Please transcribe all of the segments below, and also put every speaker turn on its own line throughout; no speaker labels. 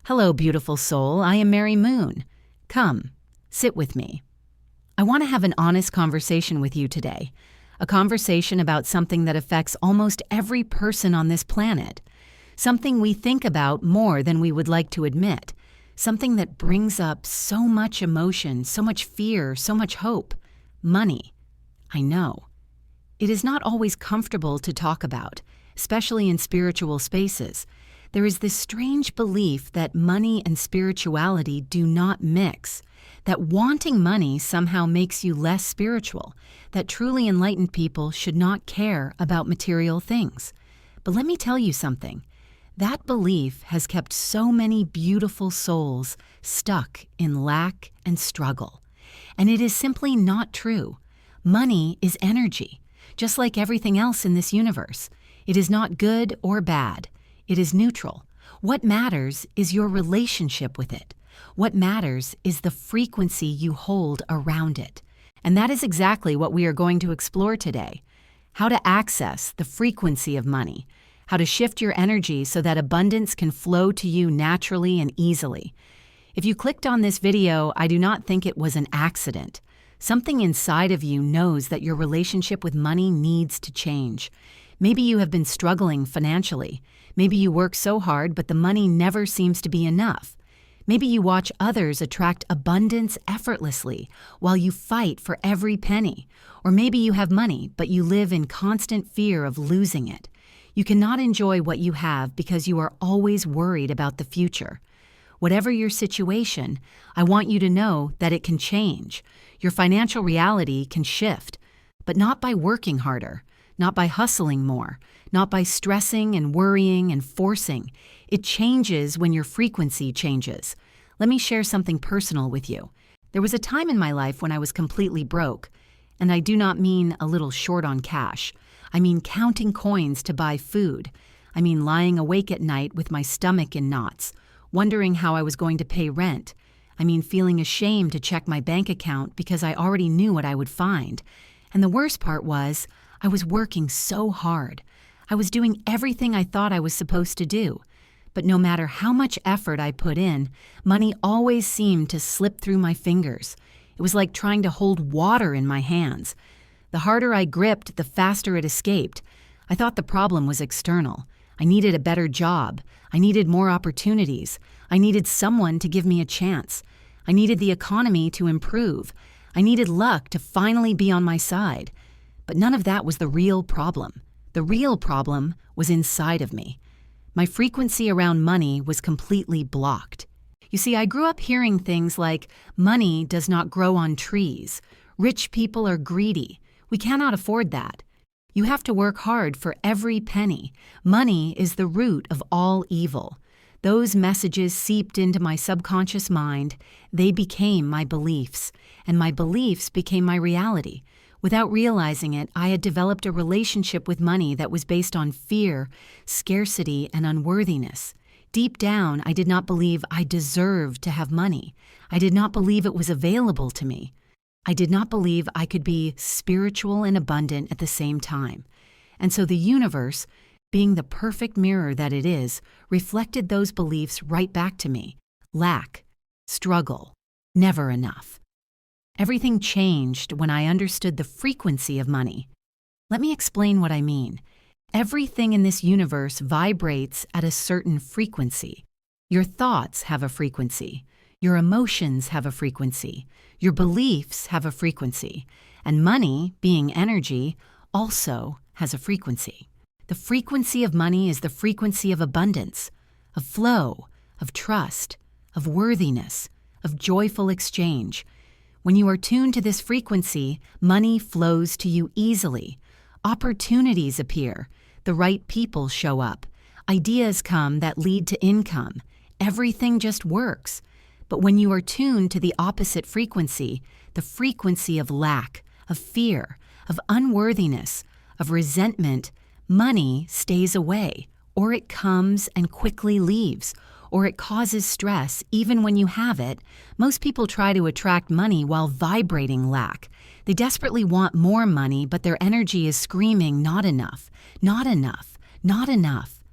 Hello, beautiful soul. I am Mary Moon. Come, sit with me. I want to have an honest conversation with you today. A conversation about something that affects almost every person on this planet. Something we think about more than we would like to admit. Something that brings up so much emotion, so much fear, so much hope. Money. I know. It is not always comfortable to talk about, especially in spiritual spaces. There is this strange belief that money and spirituality do not mix, that wanting money somehow makes you less spiritual, that truly enlightened people should not care about material things. But let me tell you something. That belief has kept so many beautiful souls stuck in lack and struggle. And it is simply not true. Money is energy, just like everything else in this universe. It is not good or bad. It is neutral. What matters is your relationship with it. What matters is the frequency you hold around it. And that is exactly what we are going to explore today. How to access the frequency of money. How to shift your energy so that abundance can flow to you naturally and easily. If you clicked on this video, I do not think it was an accident. Something inside of you knows that your relationship with money needs to change. Maybe you have been struggling financially. Maybe you work so hard, but the money never seems to be enough. Maybe you watch others attract abundance effortlessly while you fight for every penny. Or maybe you have money, but you live in constant fear of losing it. You cannot enjoy what you have because you are always worried about the future. Whatever your situation, I want you to know that it can change. Your financial reality can shift, but not by working harder. Not by hustling more, not by stressing and worrying and forcing. It changes when your frequency changes. Let me share something personal with you. There was a time in my life when I was completely broke, and I do not mean a little short on cash. I mean counting coins to buy food. I mean lying awake at night with my stomach in knots, wondering how I was going to pay rent. I mean feeling ashamed to check my bank account because I already knew what I would find. And the worst part was, I was working so hard. I was doing everything I thought I was supposed to do. But no matter how much effort I put in, money always seemed to slip through my fingers. It was like trying to hold water in my hands. The harder I gripped, the faster it escaped. I thought the problem was external. I needed a better job. I needed more opportunities. I needed someone to give me a chance. I needed the economy to improve. I needed luck to finally be on my side. But none of that was the real problem. The real problem was inside of me. My frequency around money was completely blocked. You see, I grew up hearing things like, money does not grow on trees. Rich people are greedy. We cannot afford that. You have to work hard for every penny. Money is the root of all evil. Those messages seeped into my subconscious mind. They became my beliefs, and my beliefs became my reality. Without realizing it, I had developed a relationship with money that was based on fear, scarcity, and unworthiness. Deep down, I did not believe I deserved to have money. I did not believe it was available to me. I did not believe I could be spiritual and abundant at the same time. And so the universe, being the perfect mirror that it is, reflected those beliefs right back to me. Lack, struggle, never enough. Everything changed when I understood the frequency of money. Let me explain what I mean. Everything in this universe vibrates at a certain frequency. Your thoughts have a frequency. Your emotions have a frequency. Your beliefs have a frequency. And money, being energy, also has a frequency. The frequency of money is the frequency of abundance, of flow, of trust, of worthiness, of joyful exchange. When you are tuned to this frequency, money flows to you easily. Opportunities appear. The right people show up. Ideas come that lead to income. Everything just works. But when you are tuned to the opposite frequency, the frequency of lack, of fear, of unworthiness, of resentment, money stays away, or it comes and quickly leaves, or it causes stress even when you have it. Most people try to attract money while vibrating lack. They desperately want more money, but their energy is screaming, not enough, not enough, not enough.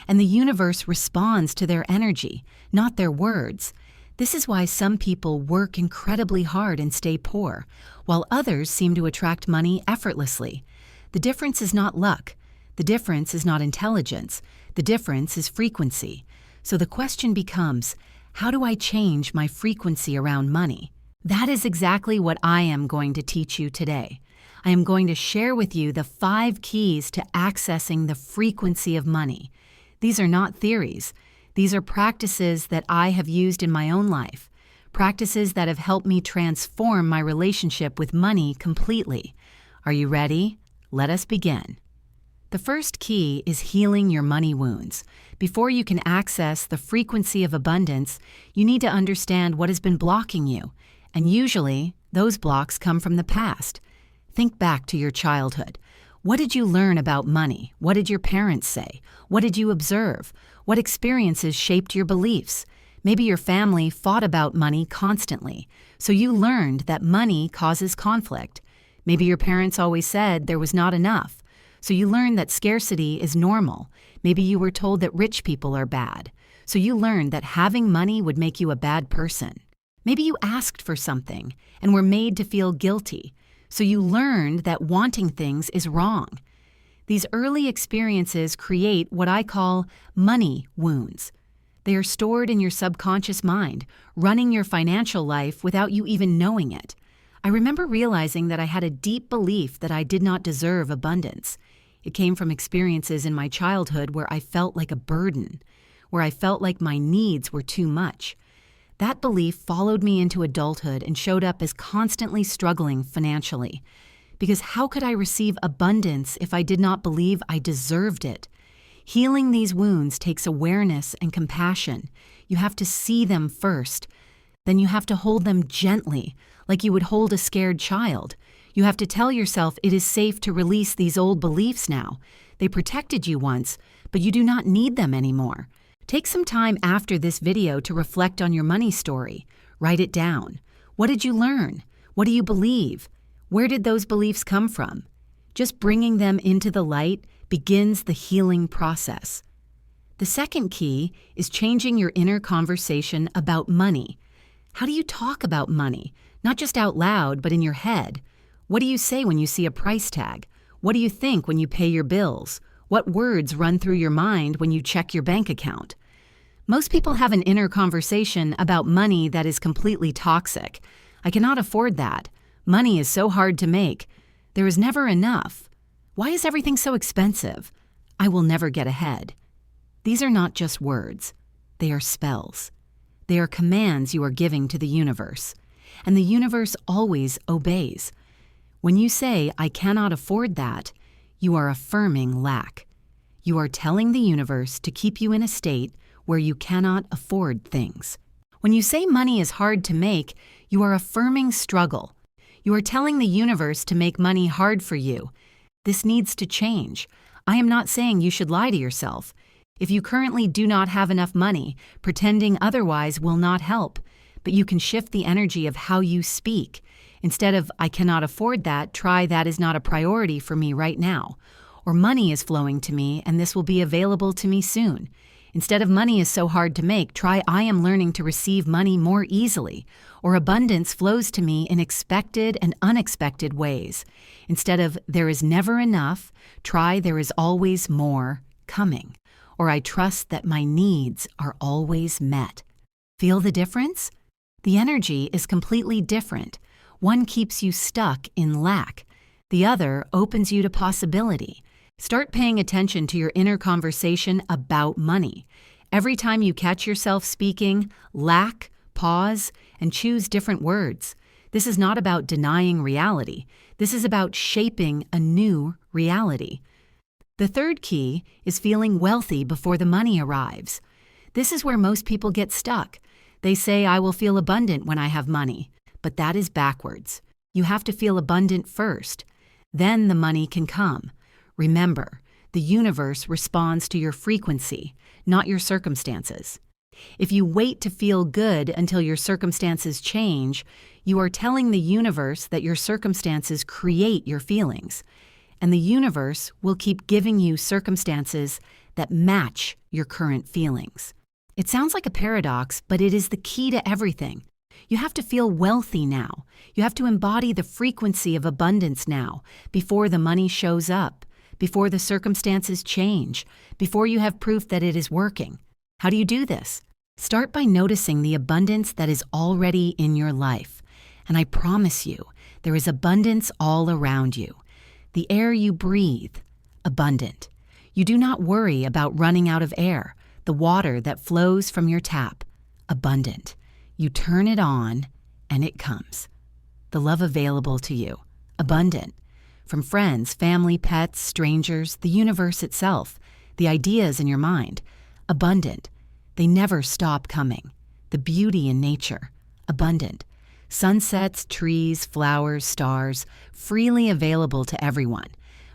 and the universe responds to their energy, not their words. This is why some people work incredibly hard and stay poor, while others seem to attract money effortlessly. The difference is not luck. The difference is not intelligence. The difference is frequency. So the question becomes, how do I change my frequency around money? That is exactly what I am going to teach you today. I am going to share with you the 5 keys to accessing the frequency of money. These are not theories. These are practices that I have used in my own life, practices that have helped me transform my relationship with money completely. Are you ready? Let us begin. The first key is healing your money wounds. Before you can access the frequency of abundance, you need to understand what has been blocking you. And usually, those blocks come from the past. Think back to your childhood. What did you learn about money? What did your parents say? What did you observe? What experiences shaped your beliefs? Maybe your family fought about money constantly, so you learned that money causes conflict. Maybe your parents always said there was not enough, so you learned that scarcity is normal. Maybe you were told that rich people are bad, so you learned that having money would make you a bad person. Maybe you asked for something and were made to feel guilty, so you learned that wanting things is wrong. These early experiences create what I call money wounds. They are stored in your subconscious mind, running your financial life without you even knowing it. I remember realizing that I had a deep belief that I did not deserve abundance. It came from experiences in my childhood where I felt like a burden, where I felt like my needs were too much. That belief followed me into adulthood and showed up as constantly struggling financially. Because how could I receive abundance if I did not believe I deserved it? Healing these wounds takes awareness and compassion. You have to see them first. Then you have to hold them gently, like you would hold a scared child. You have to tell yourself it is safe to release these old beliefs now. They protected you once, but you do not need them anymore. Take some time after this video to reflect on your money story. Write it down. What did you learn? What do you believe? Where did those beliefs come from? Just bringing them into the light begins the healing process. The second key is changing your inner conversation about money. How do you talk about money? Not just out loud, but in your head. What do you say when you see a price tag? What do you think when you pay your bills? What words run through your mind when you check your bank account? Most people have an inner conversation about money that is completely toxic. I cannot afford that. Money is so hard to make. There is never enough. Why is everything so expensive? I will never get ahead. These are not just words. They are spells. They are commands you are giving to the universe. And the universe always obeys. When you say, I cannot afford that, you are affirming lack. You are telling the universe to keep you in a state where you cannot afford things. When you say money is hard to make, you are affirming struggle. You are telling the universe to make money hard for you. This needs to change. I am not saying you should lie to yourself. If you currently do not have enough money, pretending otherwise will not help. But you can shift the energy of how you speak. Instead of, I cannot afford that, try that is not a priority for me right now. Or money is flowing to me and this will be available to me soon. Instead of money is so hard to make, try I am learning to receive money more easily. Or abundance flows to me in expected and unexpected ways. Instead of there is never enough, try there is always more coming. Or I trust that my needs are always met. Feel the difference? The energy is completely different. One keeps you stuck in lack. The other opens you to possibility. Start paying attention to your inner conversation about money. Every time you catch yourself speaking, lack, pause, and choose different words. This is not about denying reality. This is about shaping a new reality. The third key is feeling wealthy before the money arrives. This is where most people get stuck. They say, I will feel abundant when I have money. But that is backwards. You have to feel abundant first. Then the money can come. Remember, the universe responds to your frequency, not your circumstances. If you wait to feel good until your circumstances change, you are telling the universe that your circumstances create your feelings. And the universe will keep giving you circumstances that match your current feelings. It sounds like a paradox, but it is the key to everything. You have to feel wealthy now. You have to embody the frequency of abundance now, before the money shows up, before the circumstances change, before you have proof that it is working. How do you do this? Start by noticing the abundance that is already in your life. And I promise you, there is abundance all around you. The air you breathe, abundant. You do not worry about running out of air. The water that flows from your tap, abundant. You turn it on, and it comes. The love available to you, abundant. From friends, family, pets, strangers, the universe itself, the ideas in your mind, abundant. They never stop coming. The beauty in nature, abundant. Sunsets, trees, flowers, stars, freely available to everyone.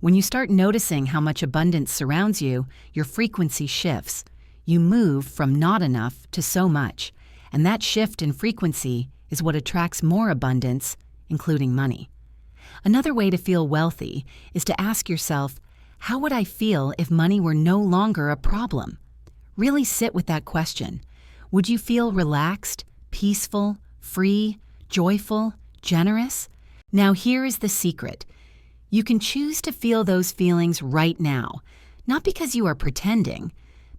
When you start noticing how much abundance surrounds you, your frequency shifts. You move from not enough to so much. And that shift in frequency is what attracts more abundance, including money. Another way to feel wealthy is to ask yourself, how would I feel if money were no longer a problem? Really sit with that question. Would you feel relaxed, peaceful, free, joyful, generous? Now here is the secret. You can choose to feel those feelings right now, not because you are pretending,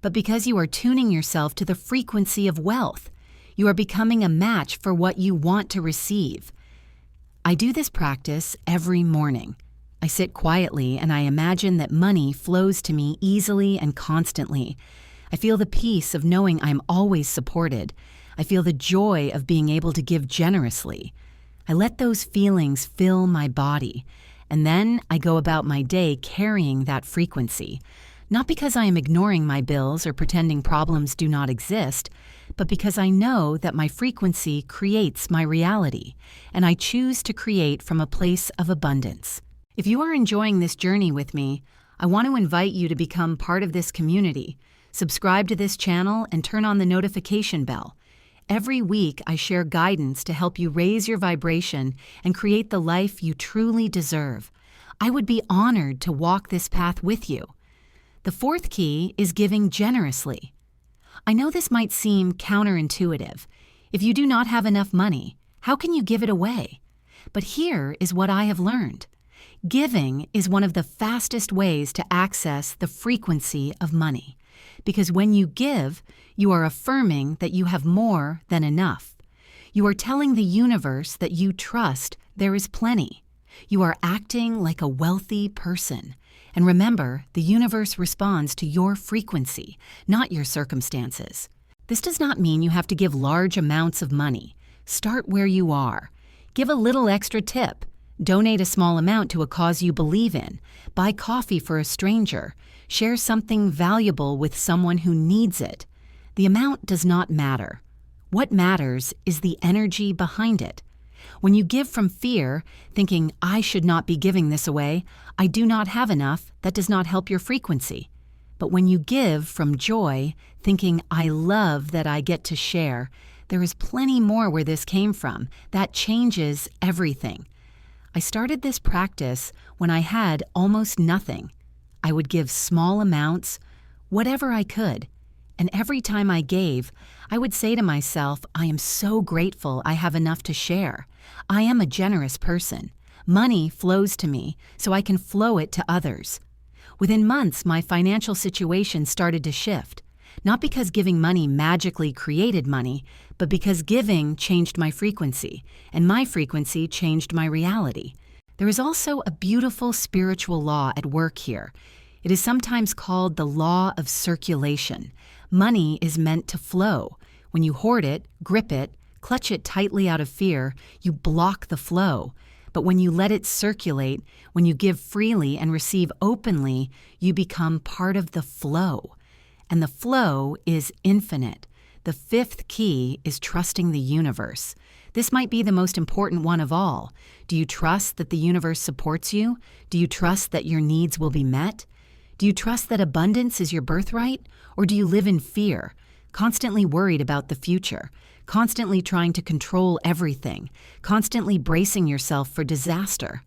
but because you are tuning yourself to the frequency of wealth. You are becoming a match for what you want to receive. I do this practice every morning. I sit quietly and I imagine that money flows to me easily and constantly. I feel the peace of knowing I'm always supported. I feel the joy of being able to give generously. I let those feelings fill my body, and then I go about my day carrying that frequency. Not because I am ignoring my bills or pretending problems do not exist, but because I know that my frequency creates my reality, and I choose to create from a place of abundance. If you are enjoying this journey with me, I want to invite you to become part of this community. Subscribe to this channel and turn on the notification bell. Every week, I share guidance to help you raise your vibration and create the life you truly deserve. I would be honored to walk this path with you. The fourth key is giving generously. I know this might seem counterintuitive. If you do not have enough money, how can you give it away? But here is what I have learned. Giving is one of the fastest ways to access the frequency of money. Because when you give, you are affirming that you have more than enough. You are telling the universe that you trust there is plenty. You are acting like a wealthy person. And remember, the universe responds to your frequency, not your circumstances. This does not mean you have to give large amounts of money. Start where you are. Give a little extra tip. Donate a small amount to a cause you believe in. Buy coffee for a stranger. Share something valuable with someone who needs it. The amount does not matter. What matters is the energy behind it. When you give from fear, thinking, I should not be giving this away, I do not have enough, that does not help your frequency. But when you give from joy, thinking, I love that I get to share, there is plenty more where this came from. That changes everything. I started this practice when I had almost nothing. I would give small amounts, whatever I could. And every time I gave, I would say to myself, I am so grateful I have enough to share. I am a generous person. Money flows to me, so I can flow it to others. Within months, my financial situation started to shift. Not because giving money magically created money, but because giving changed my frequency, and my frequency changed my reality. There is also a beautiful spiritual law at work here. It is sometimes called the law of circulation. Money is meant to flow. When you hoard it, grip it, clutch it tightly out of fear, you block the flow. But when you let it circulate, when you give freely and receive openly, you become part of the flow. And the flow is infinite. The fifth key is trusting the universe. This might be the most important one of all. Do you trust that the universe supports you? Do you trust that your needs will be met? Do you trust that abundance is your birthright? Or do you live in fear, constantly worried about the future, constantly trying to control everything, constantly bracing yourself for disaster?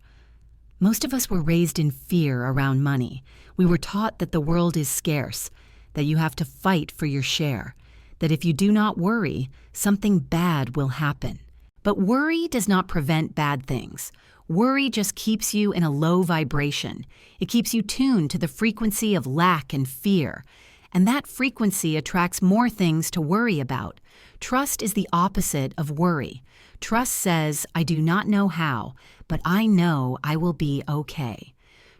Most of us were raised in fear around money. We were taught that the world is scarce. that you have to fight for your share, that if you do not worry, something bad will happen. But worry does not prevent bad things. Worry just keeps you in a low vibration. It keeps you tuned to the frequency of lack and fear. And that frequency attracts more things to worry about. Trust is the opposite of worry. Trust says, I do not know how, but I know I will be okay.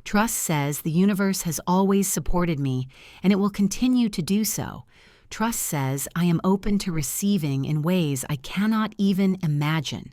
Trust says the universe has always supported me, and it will continue to do so. Trust says I am open to receiving in ways I cannot even imagine.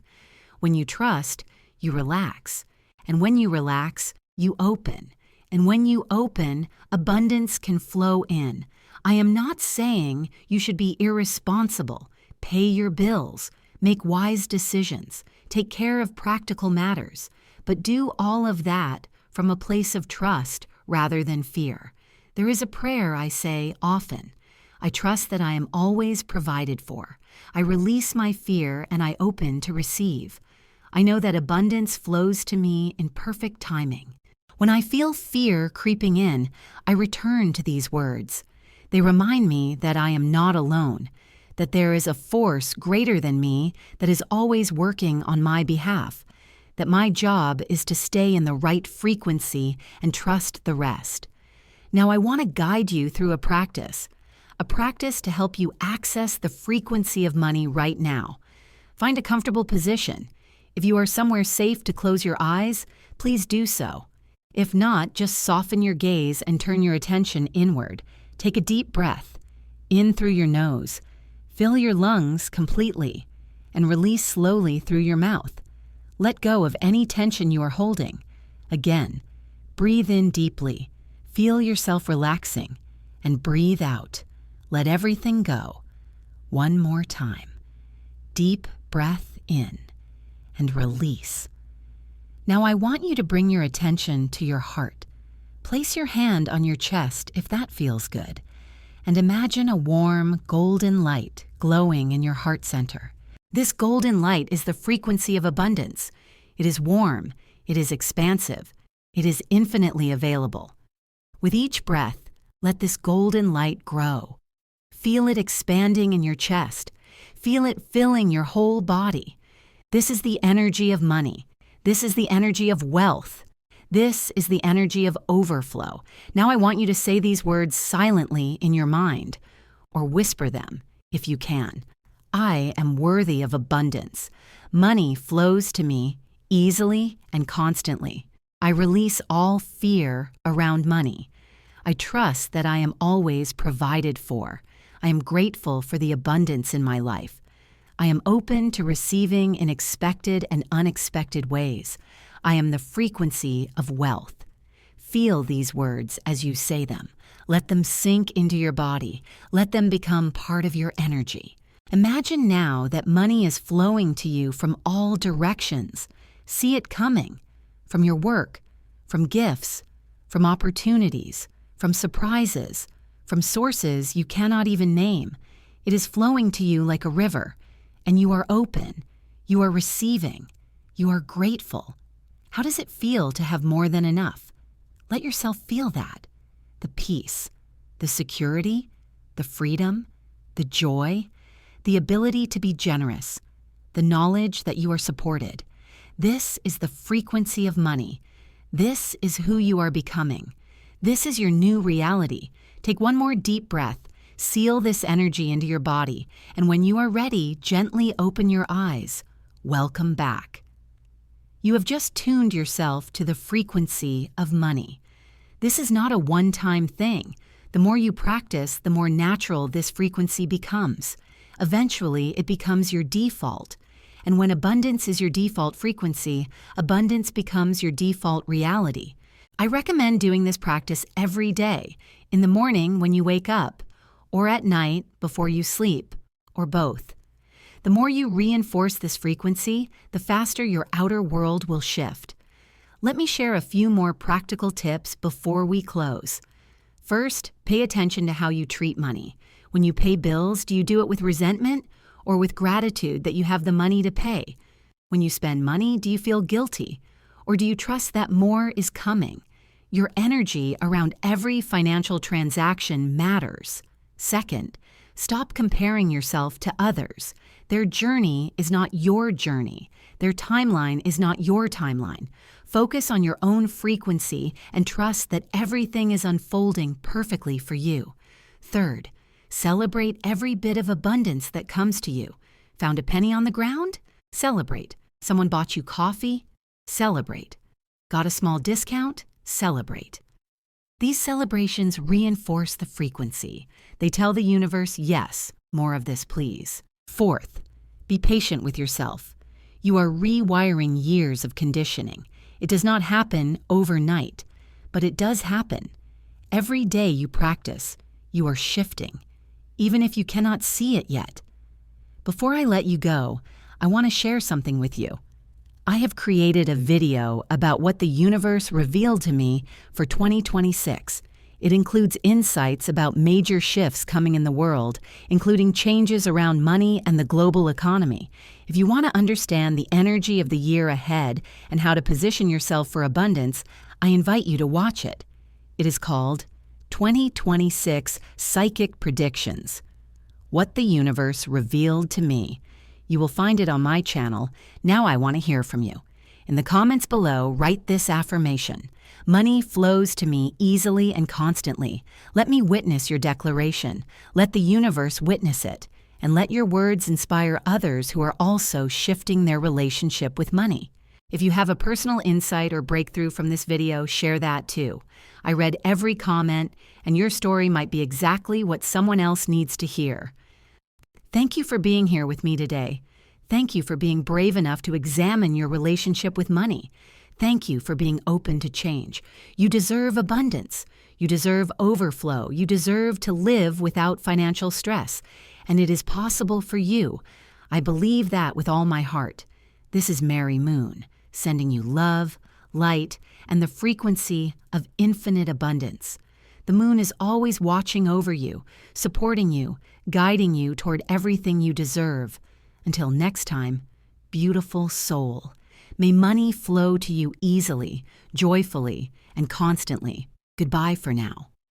When you trust, you relax. And when you relax, you open. And when you open, abundance can flow in. I am not saying you should be irresponsible. Pay your bills. Make wise decisions. Take care of practical matters. But do all of that from a place of trust rather than fear. There is a prayer I say often. I trust that I am always provided for. I release my fear and I open to receive. I know that abundance flows to me in perfect timing. When I feel fear creeping in, I return to these words. They remind me that I am not alone, that there is a force greater than me that is always working on my behalf, that my job is to stay in the right frequency and trust the rest. Now I want to guide you through a practice to help you access the frequency of money right now. Find a comfortable position. If you are somewhere safe to close your eyes, please do so. If not, just soften your gaze and turn your attention inward. Take a deep breath, in through your nose. Fill your lungs completely, and release slowly through your mouth. Let go of any tension you are holding. Again, breathe in deeply. Feel yourself relaxing, and breathe out. Let everything go. One more time. Deep breath in, and release. Now I want you to bring your attention to your heart. Place your hand on your chest if that feels good, and imagine a warm, golden light glowing in your heart center. This golden light is the frequency of abundance. It is warm, it is expansive, it is infinitely available. With each breath, let this golden light grow. Feel it expanding in your chest. Feel it filling your whole body. This is the energy of money. This is the energy of wealth. This is the energy of overflow. Now I want you to say these words silently in your mind, or whisper them if you can. I am worthy of abundance. Money flows to me easily and constantly. I release all fear around money. I trust that I am always provided for. I am grateful for the abundance in my life. I am open to receiving in expected and unexpected ways. I am the frequency of wealth. Feel these words as you say them. Let them sink into your body. Let them become part of your energy. Imagine now that money is flowing to you from all directions. See it coming from your work, from gifts, from opportunities, from surprises, from sources you cannot even name. It is flowing to you like a river, and you are open, you are receiving, you are grateful. How does it feel to have more than enough? Let yourself feel that. The peace, the security, the freedom, the joy, the ability to be generous, the knowledge that you are supported. This is the frequency of money. This is who you are becoming. This is your new reality. Take one more deep breath. Seal this energy into your body, and when you are ready, gently open your eyes. Welcome back. You have just tuned yourself to the frequency of money. This is not a one-time thing. The more you practice, the more natural this frequency becomes. Eventually, it becomes your default. And when abundance is your default frequency, abundance becomes your default reality. I recommend doing this practice every day, in the morning when you wake up, or at night before you sleep, or both. The more you reinforce this frequency, the faster your outer world will shift. Let me share a few more practical tips before we close. First, pay attention to how you treat money. When you pay bills, do you do it with resentment or with gratitude that you have the money to pay? When you spend money, do you feel guilty? Or do you trust that more is coming? Your energy around every financial transaction matters. Second, stop comparing yourself to others. Their journey is not your journey. Their timeline is not your timeline. Focus on your own frequency and trust that everything is unfolding perfectly for you. Third, celebrate every bit of abundance that comes to you. Found a penny on the ground? Celebrate. Someone bought you coffee? Celebrate. Got a small discount? Celebrate. These celebrations reinforce the frequency. They tell the universe, yes, more of this, please. Fourth, be patient with yourself. You are rewiring years of conditioning. It does not happen overnight, but it does happen. Every day you practice, you are shifting, even if you cannot see it yet. Before I let you go, I want to share something with you. I have created a video about what the universe revealed to me for 2026. It includes insights about major shifts coming in the world, including changes around money and the global economy. If you want to understand the energy of the year ahead and how to position yourself for abundance, I invite you to watch it. It is called 2026 Psychic Predictions: What the Universe Revealed to Me. You will find it on my channel. Now I want to hear from you. In the comments below, write this affirmation: Money flows to me easily and constantly. Let me witness your declaration. Let the universe witness it. And let your words inspire others who are also shifting their relationship with money. If you have a personal insight or breakthrough from this video, share that too. I read every comment, and your story might be exactly what someone else needs to hear. Thank you for being here with me today. Thank you for being brave enough to examine your relationship with money. Thank you for being open to change. You deserve abundance. You deserve overflow. You deserve to live without financial stress. And it is possible for you. I believe that with all my heart. This is Mary Moon, sending you love, light, and the frequency of infinite abundance. The moon is always watching over you, supporting you, guiding you toward everything you deserve. Until next time, beautiful soul. May money flow to you easily, joyfully, and constantly. Goodbye for now.